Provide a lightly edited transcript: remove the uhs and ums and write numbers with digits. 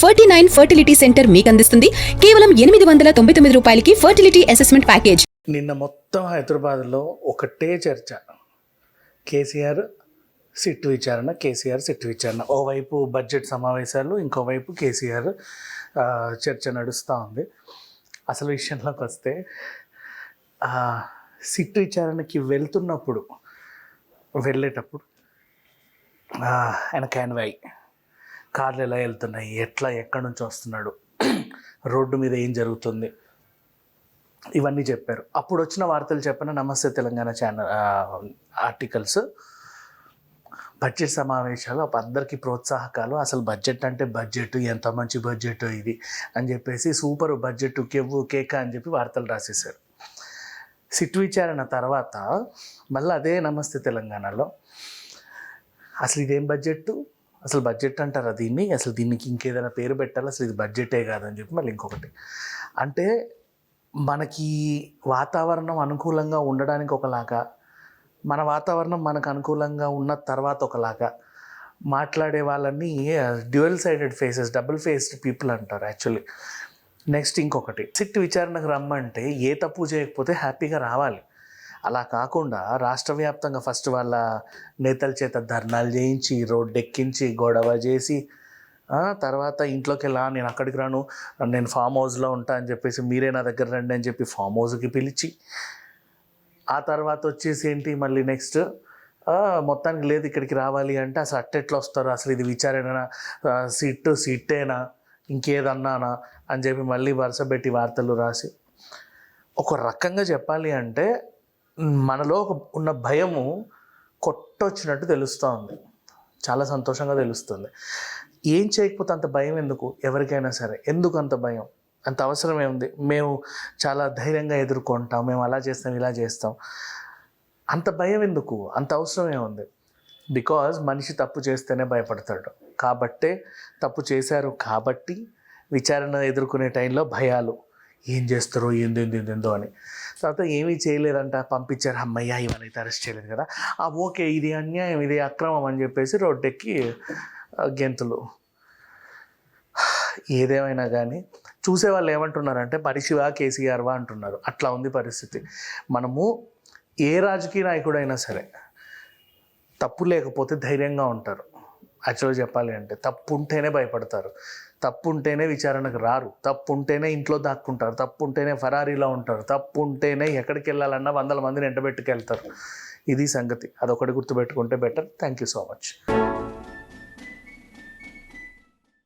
49 fertility centre మీకు అందిస్తుంది కేవలం 899 రూపాయలకి ఫర్టిలిటీ అసెస్మెంట్ ప్యాకేజ్. నిన్న మొత్తం హైదరాబాద్లో ఒకటే చర్చ, కేసీఆర్ సిట్టు విచారణ, కేసీఆర్ సిట్టు విచారణ. ఓవైపు బడ్జెట్ సమావేశాలు, ఇంకోవైపు కేసీఆర్ చర్చ నడుస్తూ ఉంది. అసలు విషయంలోకి వస్తే సిట్టు విచారణకి వెళ్ళేటప్పుడు ఆయన క్యాన్వాయ్ కార్లు ఎలా వెళ్తున్నాయి, ఎక్కడి నుంచి వస్తున్నాడు, రోడ్డు మీద ఏం జరుగుతుంది, ఇవన్నీ చెప్పారు. అప్పుడు వచ్చిన వార్తలు చెప్పిన నమస్తే తెలంగాణ ఛానల్ ఆర్టికల్స్, బడ్జెట్ సమావేశాలు అందరికీ ప్రోత్సాహకాలు, అసలు బడ్జెట్ అంటే బడ్జెట్, ఎంత మంచి బడ్జెట్ ఇది అని చెప్పేసి సూపర్ బడ్జెట్, కెవ్వు కేక అని చెప్పి వార్తలు రాసేశారు. సిట్ విచారణ తర్వాత మళ్ళీ అదే నమస్తే తెలంగాణలో అసలు ఇదేం బడ్జెట్, అసలు బడ్జెట్ అంటారా దీన్ని, అసలు దీనికి ఇంకేదైనా పేరు పెట్టాలి, అసలు ఇది బడ్జెటే కాదని చెప్పి మళ్ళీ ఇంకొకటి. అంటే మనకి వాతావరణం అనుకూలంగా ఉండడానికి ఒకలాగా, మన వాతావరణం మనకు అనుకూలంగా ఉన్న తర్వాత ఒకలాగా మాట్లాడే వాళ్ళని dual sided faces, double faced people అంటారు యాక్చువల్లీ. నెక్స్ట్ ఇంకొకటి, సిట్ విచారణకు రమ్మంటే ఏ తప్పు చేయకపోతే హ్యాపీగా రావాలి. అలా కాకుండా రాష్ట్ర వ్యాప్తంగా ఫస్ట్ వాళ్ళ నేతల చేత ధర్నాలు చేయించి, రోడ్డు ఎక్కించి, గొడవ చేసి, తర్వాత ఇంట్లోకి వెళ్ళా, నేను అక్కడికి రాను, నేను ఫామ్ హౌస్లో ఉంటా అని చెప్పేసి మీరే నా దగ్గర రండి అని చెప్పి ఫామ్ హౌస్కి పిలిచి, ఆ తర్వాత వచ్చేసి ఏంటి మళ్ళీ నెక్స్ట్ మొత్తానికి లేదు ఇక్కడికి రావాలి అంటే అసలు అట్టెట్లా వస్తారు, అసలు ఇది విచారణనా, సిట్టేనా, ఇంకేదన్నానా అని చెప్పి మళ్ళీ వరుస పెట్టి వార్తలు రాసి, ఒక రకంగా చెప్పాలి అంటే మనలో ఉన్న భయము కొట్టొచ్చినట్టు తెలుస్తూ ఉంది. చాలా సంతోషంగా తెలుస్తుంది. ఏం చేయకపోతే అంత భయం ఎందుకు? ఎవరికైనా సరే ఎందుకు అంత భయం? అంత అవసరం ఏముంది? మేము చాలా ధైర్యంగా ఎదుర్కొంటాం, మేము అలా చేస్తాం, ఇలా చేస్తాం, అంత భయం ఎందుకు? అంత అవసరం ఏముంది? బికాజ్ మనిషి తప్పు చేస్తేనే భయపడతాడు. కాబట్టే తప్పు చేశారు కాబట్టి విచారణ ఎదుర్కొనే టైంలో భయాలు, ఏం చేస్తారో ఏందో అని. తర్వాత ఏమీ చేయలేదంట, పంపించారు, అమ్మయ్య ఇవాళైతే అరెస్ట్ చేయలేదు కదా, ఓకే ఇది అన్యాయం, ఇది అక్రమం అని చెప్పేసి రోడ్డెక్కి గెంతులు. ఏదేమైనా కానీ చూసేవాళ్ళు ఏమంటున్నారంటే మనిషివా కేసీఆర్వా అంటున్నారు. అట్లా ఉంది పరిస్థితి. మనము ఏ రాజకీయ నాయకుడైనా సరే తప్పు లేకపోతే ధైర్యంగా ఉంటారు. యాక్చువల్గా చెప్పాలి అంటే తప్పు ఉంటేనే భయపడతారు, తప్పు ఉంటేనే విచారణకు రారు, తప్పు ఉంటేనే ఇంట్లో దాక్కుంటారు, తప్పు ఉంటేనే ఫరారీలో ఉంటారు, తప్పు ఉంటేనే ఎక్కడికి వెళ్ళాలన్నా 100 మందిని ఎంటబెట్టుకెళ్తారు. ఇది సంగతి. అదొకటి గుర్తుపెట్టుకుంటే better. Thank you so much.